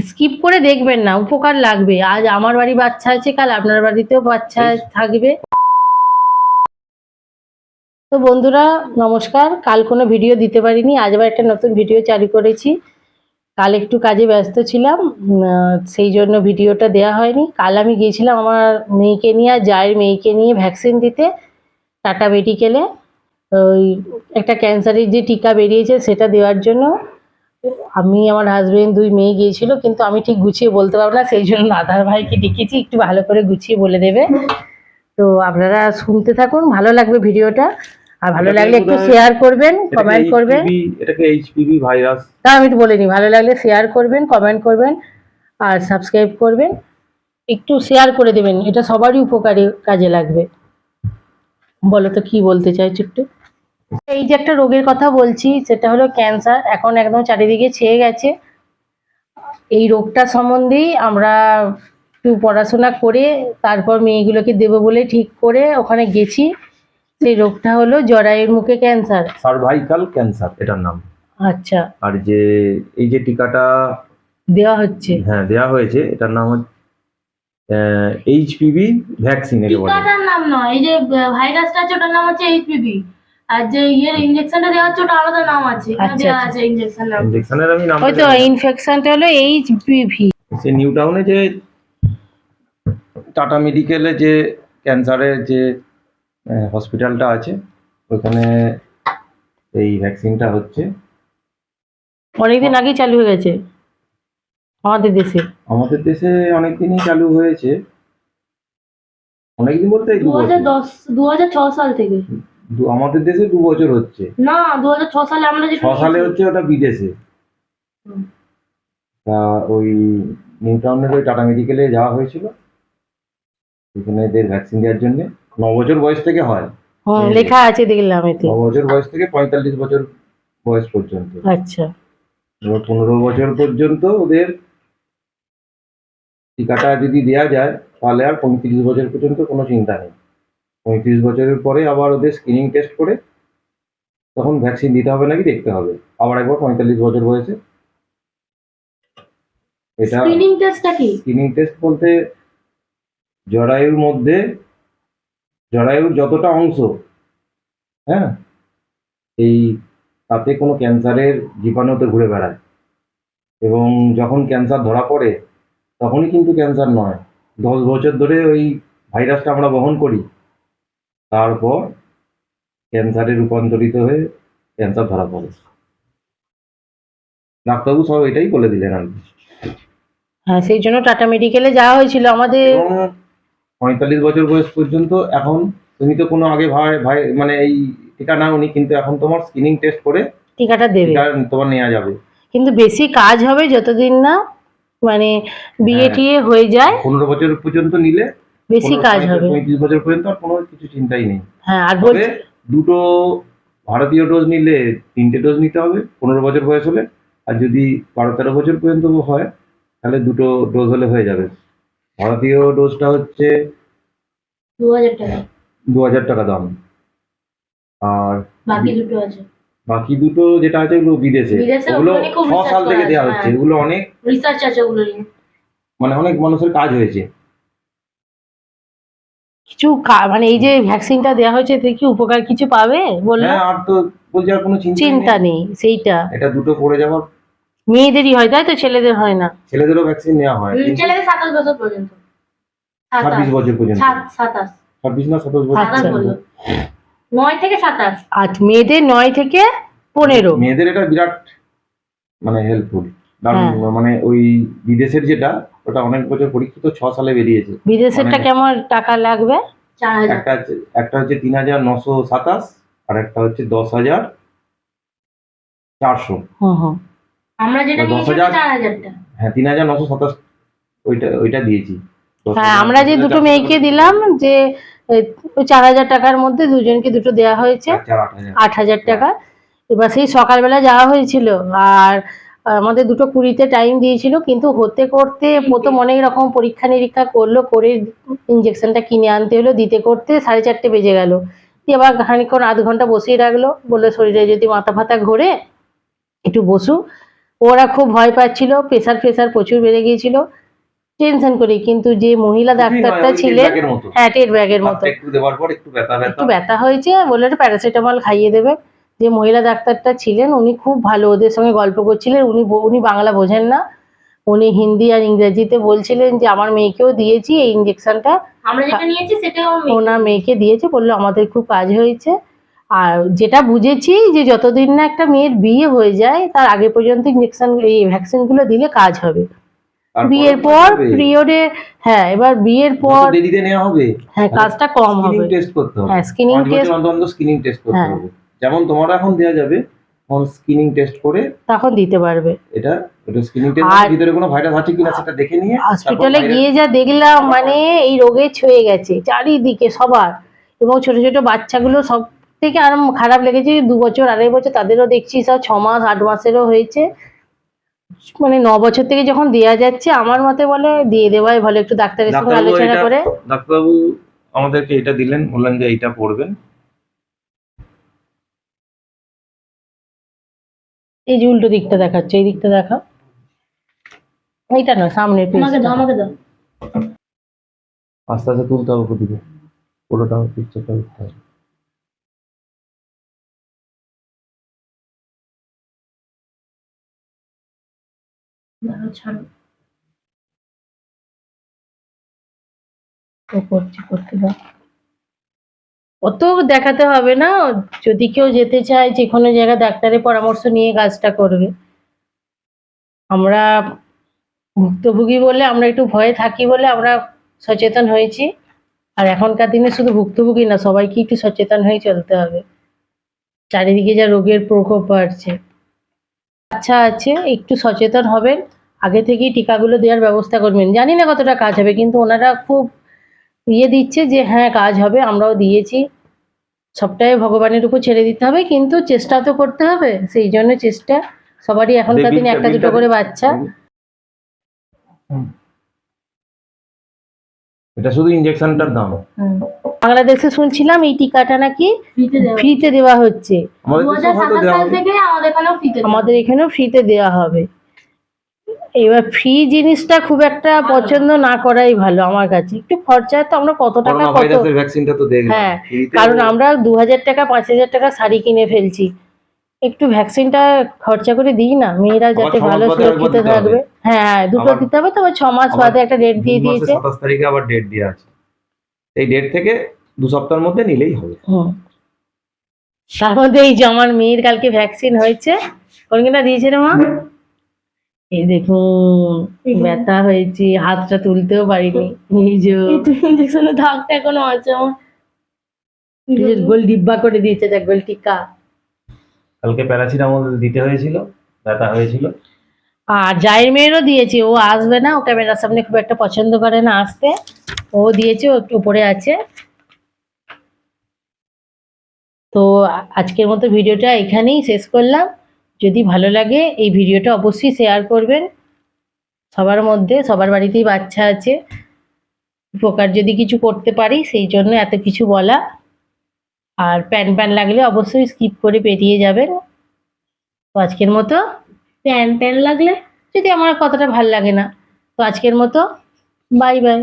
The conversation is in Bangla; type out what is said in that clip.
স্কিপ করে দেখবেন না, উপকার লাগবে। আজ আমার বাড়ি বাচ্চা আছে, কাল আপনার বাড়িতেও বাচ্চা থাকবে। তো বন্ধুরা নমস্কার, কাল কোনো ভিডিও দিতে পারিনি, আজ আবার একটা নতুন ভিডিও চালু করেছি। কাল একটু কাজে ব্যস্ত ছিলাম, সেই জন্য ভিডিওটা দেওয়া হয়নি। কাল আমি গিয়েছিলাম আমার মেয়েকে নিয়ে, জায়ের মেয়েকে নিয়ে ভ্যাকসিন দিতে টাটা মেডিকেলে। ওই একটা ক্যান্সারের যে টিকা বেরিয়েছে সেটা দেওয়ার জন্য আমি, আমার হাজবেন্ড, দুই মেয়ে গিয়েছিল, কিন্তু আমি ঠিক গুছিয়ে বলতে পারবো না, সেই জন্য দাদার ভাইকে ডেকেছি, একটু ভালো করে গুছিয়ে বলে দেবে। তো আপনারা শুনতে থাকুন, ভালো লাগবে ভিডিওটা। আর ভালো লাগলে একটু শেয়ার করবেন, কমেন্ট করবেন। এটাকে এইচপিভি ভাইরাস, তা আমি তো বলিনি, ভালো লাগলে শেয়ার করবেন, কমেন্ট করবেন আর সাবস্ক্রাইব করবেন। একটু শেয়ার করে দেবেন, এটা সবারই উপকারী কাজে লাগবে। বলো তো কি বলতে চাইছো একটু। এই যে একটা রোগের কথা বলছি, সেটা হলো ক্যান্সার। এখন একদম চারিদিকে ছেয়ে গেছে। এই রোগটা সম্বন্ধেই আমরা একটু পড়াশোনা করে তারপর মেয়েগুলোকে দেবো বলে ঠিক করে ওখানে গেছি। সেই রোগটা হলো জরায়ুর মুখে ক্যান্সার, সার্ভাইকাল ক্যান্সার এটার নাম। আচ্ছা। আর যে এই যে টিকাটা দেওয়া হচ্ছে, হ্যাঁ দেওয়া হয়েছে, এটার নাম হচ্ছে এইচপিভি ভ্যাকসিন। টিকাটার নাম নয়, এই যে ভাইরাসটা আছে ওটার নাম হচ্ছে এইচপিভি, আর যে ইনজেকশনটা দেওয়া হচ্ছে ওটা আলাদা নাম আছে, এখানে দেওয়া আছে ইনজেকশন নাম। ইনজেকশনের আমি নাম, ওই তো ইনফেকশনটা হলো এইচপিভি। সে নিউ টাউনে যে টাটা মেডিকেলে যে ক্যান্সারের যে হসপিটালটা আছে, ওখানে এই ভ্যাকসিনটা হচ্ছে। অনেকদিন আগেই চালু হয়ে গেছে আমাদের দেশে। আমাদের দেশে অনেকদিনই চালু হয়েছে, অনেকদিন বলতে 2006 সাল থেকে। আমাদের দেশে 2 বছর হচ্ছে না, 2006 সালে আমরা যে 6 সালে হচ্ছে, ওটা বিদেশে। তা ওই নিউ টাউনের ওই টাটা মেডিকেলে যাওয়া হয়েছিল, এখানে এদের ভ্যাকসিন দেওয়ার জন্য। 9 বছর বয়স থেকে হয়, লেখা আছে দেখলাম এতে। 9 বছর বয়স থেকে 45 বছর বয়স পর্যন্ত। আচ্ছা। 15 বছর পর্যন্ত ওদের টিকাটা যদি দেওয়া যায় তাহলে আর 35 বছর পর্যন্ত কোনো চিন্তা নেই। 35 বছরের পরে আবার ওদের স্ক্রিনিং টেস্ট করে তখন ভ্যাকসিন দিতে হবে নাকি দেখতে হবে আবার একবার 45 বছর বয়সে। এটা স্ক্রিনিং টেস্টটা কি? স্ক্রিনিং টেস্ট বলতে জরায়ুর মধ্যে, জরায়ুর যতটা অংশ, হ্যাঁ, এই তাতে কোনো ক্যান্সারের জীবাণুতে ঘুরে বেড়ায়, এবং যখন ক্যান্সার ধরা পড়ে তখনই কিন্তু ক্যান্সার নয়, 10 বছর ধরে ওই ভাইরাসটা আমরা বহন করি, তারপর ক্যান্সারে রূপান্তরিত হয়ে ক্যান্সার ধরা পড়ে। ডাক্তারবাবু সব এটাই বলে দিলেন আর কি। হ্যাঁ, সেই জন্য টাটা মেডিকেলে যাওয়া হয়েছিল আমাদের। এবং 45 বছর বয়স পর্যন্ত এখন তুমি তো কোনো আগে মানে এই টিকা নাওনি, কিন্তু এখন তোমার স্ক্রিনিং টেস্ট করে টিকাটা দেবে, তোমার নেওয়া যাবে। কিন্তু বেশি কাজ হবে যতদিন না মানে বিয়ে টিয়ে হয়ে যায়। 15 বছর পর্যন্ত নিলে বেশি কাজ হবে, 35 বছর পর্যন্ত আর কোনো কিছু চিন্তাই নেই। হ্যাঁ। আর তবে দুটো ভারতীয় ডোজ নিলে 3টে ডোজ নিতে হবে 15 বছর বয়স হলে, আর যদি 12-13 বছর পর্যন্ত হয় তাহলে 2টো ডোজ হলে হয়ে যাবে। ভারতীয় ডোজটা হচ্ছে 2000 টাকা, 2000 টাকা দাম, আর বাকি দুটো যেটা আছে ওগুলো বিদেশে, ওগুলো 6 সাল থেকে দেওয়া হচ্ছে, ওগুলো অনেক রিসার্চ আছে, ওগুলো নিয়ে মানে অনেক মানুষের কাজ হয়েছে। কিছু মানে এই যে ভ্যাকসিনটা দেওয়া হয়েছে এতে কি উপকার কিছু পাবে বললো? হ্যাঁ, আর তো বলছি আর কোনো চিন্তা নেই, সেইটা এটা দুটো পড়ে যাওয়ার। মেয়েদেরই হয় তাই তো, ছেলেদের হয় না? ছেলেদেরও ভ্যাকসিন নেওয়া হয়, ছেলেদের 27 বছর পর্যন্ত, 26 বছর পর্যন্ত, 27 26 না 27 বছর। আচ্ছা, 9 থেকে 27। আচ্ছা, মেয়েদের 9 থেকে 15। মেয়েদের এটা বিরাট মানে হেল্পফুল, কারণ মানে ওই বিদেশের যেটা ওটা অনেক বছর পরীক্ষিত, 6 সালে বেরিয়েছে। বিদেশেরটা কেমন টাকা লাগবে? 4000। একটা হচ্ছে 3927, আর একটা হচ্ছে 10400। আমরা যেটা নিয়েছি 4000 টা। হ্যাঁ, 3927 ওইটা দিয়েছি। হ্যাঁ, আমরা যে দুটো মেয়েকে দিলাম, যে 4000 টাকার মধ্যে দুজনকে দুটো দেওয়া হয়েছে, 8000 টাকা। এবার সেই সকালবেলা যাওয়া হয়েছিল, আর আমাদের 2:20 টাইম দিয়েছিল, কিন্তু হতে করতে প্রথম অনেক রকম পরীক্ষা নিরীক্ষা করলো, করে ইঞ্জেকশনটা কিনে আনতে হলো, দিতে করতে 4:30 বেজে গেল। দিয়ে আবার খানিকক্ষণ আধ ঘন্টা বসিয়ে রাখলো, বললো শরীরে যদি মাথা ফাতা ঘোরে একটু বসু। ওরা খুব ভয় পাচ্ছিল, প্রেসার প্রচুর বেড়ে গিয়েছিল টেনশন করে, কিন্তু যে মহিলা ডাক্তারটা ছিলেন, হ্যাঁ টেট ব্যাগের মতো, একটু দেওয়ার পর একটু একটু ব্যথা হয়েছে বলে একটা প্যারাসিটামল খাইয়ে দেবে। যে মহিলা ডাক্তারটা ছিলেন উনি খুব ভালো, ওদের সঙ্গে গল্প করছিলেন, উনি বাংলা বোঝেন না, উনি হিন্দি আর ইংরেজিতে বলছিলেন যে আমার মেয়েকেও দিয়েছি এই ইঞ্জেকশনটা, আমরা যেটা নিয়েছি সেটাও ওনার মেয়েকে দিয়েছে, বললো আমাদের খুব কাজ হয়েছে। আর যেটা বুঝেছি যে যতদিন না একটা মেয়ের বিয়ে হয়ে যায় তার আগে পর্যন্ত ইঞ্জেকশন এই ভ্যাকসিনগুলো দিলে কাজ হবে। বিয়ের পর পিরিয়ডে, হ্যাঁ এবার বিয়ের পর দেরিতে নেওয়া হবে, হ্যাঁ কাজটা কম হবে, টেস্ট করতে হবে, হ্যাঁ স্ক্রিনিং টেস্ট, অন্তত স্ক্রিনিং টেস্ট করতে হ্যাঁ। হবে, যেমন তোমার এখন দেওয়া যাবে, তখন স্ক্রিনিং টেস্ট করে তখন দিতে পারবে। এটা স্ক্রিনিং টেস্ট ভিতরে কোনো ভাইরাস আছে কিনা সেটা দেখে নিয়ে হসপিটালে গিয়ে যা দেখলাম, মানে এই রোগে ছুঁয়ে গেছে চারিদিকে সবার, এবং ছোট ছোট বাচ্চাগুলো সব থেকে আর খারাপ লেগেছে, 2 বছর 2.5 বছর তাদেরও দেখছি সব 6 মাস 8 মাসেরও হয়েছে, মানে 9 বছর থেকে যখন দেওয়া যাচ্ছে আমার মতে বলে দিয়ে দেওয়াই ভালো, একটু ডাক্তারের সঙ্গে আলোচনা করে। ডাক্তারবাবু আমাদেরকে এটা দিলেন, বললেন যে এইটা পড়বেন। এই যে উল্টো দিকটা দেখাচ্ছে, এই দিকটা দেখাও, এইটা না সামনের আমাকে দাও, আমাকে দাও। আস্তে আস্তে তুলতে হবে প্রতিদিন, পুরোটা পিকচারটা দেখতে হবে। দাঁড়াও, ছাড়ো। করতে দাও, অত দেখাতে হবে না, যদি কেউ যেতে চায় যে কোনো জায়গায় ডাক্তারের পরামর্শ নিয়ে কাজটা করবে। আমরা ভুক্তভোগী বলে আমরা একটু ভয়ে থাকি বলে আমরা সচেতন হয়েছি, আর এখনকার দিনে শুধু ভুক্তভোগী না, সবাইকে একটু সচেতন হয়ে চলতে হবে, চারিদিকে যা রোগের প্রকোপ বাড়ছে। আচ্ছা আছে, একটু সচেতন হবেন, আগে থেকেই টিকাগুলো দেওয়ার ব্যবস্থা করবেন। জানি না কতটা কাজ হবে, কিন্তু ওনারা খুব দিচ্ছে যে হ্যাঁ কাজ হবে, আমরাও দিয়েছি, সবটাই ভগবানের উপর ছেড়ে দিতে হবে, কিন্তু চেষ্টা তো করতে হবে, সেই জন্য চেষ্টা সবারই, এখনকার দিনে একটা দুটো করে বাচ্চা। এটা শুধু ইনজেকশনটার দাম। বাংলাদেশে শুনছিলাম এই টিকাটা নাকি ফ্রিতে দেওয়া হচ্ছে, 2027 সাল থেকে আমাদের এখানেও ফ্রিতে দেওয়া হবে। এবার ফ্রি জিনিসটা খুব একটা পছন্দ না করাই ভালো আমার কাছে, একটু খরচা তো আমরা কত টাকা কত, হ্যাঁ কারণ আমরা 2000 টাকা 5000 টাকা শাড়ি কিনে ফেলছি, একটু ভ্যাকসিনটা খরচা করে দিই না, মেয়েরা যাতে ভালো সুরক্ষিত থাকবে। হ্যাঁ দুটো দিতে হবে, তবে 6 মাস বাদে একটা ডেট দিয়ে দিয়েছে, 27 তারিখে আবার ডেট দেওয়া আছে, এই ডেট থেকে 2 সপ্তাহের মধ্যে নিলেই হবে। তার মধ্যে এই যে আমার মেয়ের কালকে ভ্যাকসিন হয়েছে, কোনটা দিয়েছে রে মা, এই দেখুন ব্যথা হয়েছে, হাতটা তুলতেও পারিনি, এই যে ইনজেকশনের দাগটা এখনো আছে আমার, গোল ডিব্বা করে দিয়েছে, দেখ গোল টিকা। কালকে প্যারাসিটামল দিতে হয়েছিল, ব্যথা হয়েছিল। আর জায়ের মেয়েরও দিয়েছে, ও আসবে না, ও ক্যামেরার সামনে খুব একটা পছন্দ করে না আসতে, ও দিয়েছে, ও একটু উপরে আছে। তো আজকের মতো ভিডিওটা এখানেই শেষ করলাম, যদি ভালো লাগে এই ভিডিওটা অবশ্যই শেয়ার করবেন সবার মধ্যে, সবার বাড়িতেই বাচ্চা আছে, উপকার যদি কিছু করতে পারি সেই জন্য এত কিছু বলা। আর প্যান লাগলে অবশ্যই স্কিপ করে পেরিয়ে যাবেন। তো আজকের মতো প্যান লাগলে যদি আমার কথাটা ভাল লাগে না, তো আজকের মতো বাই বাই।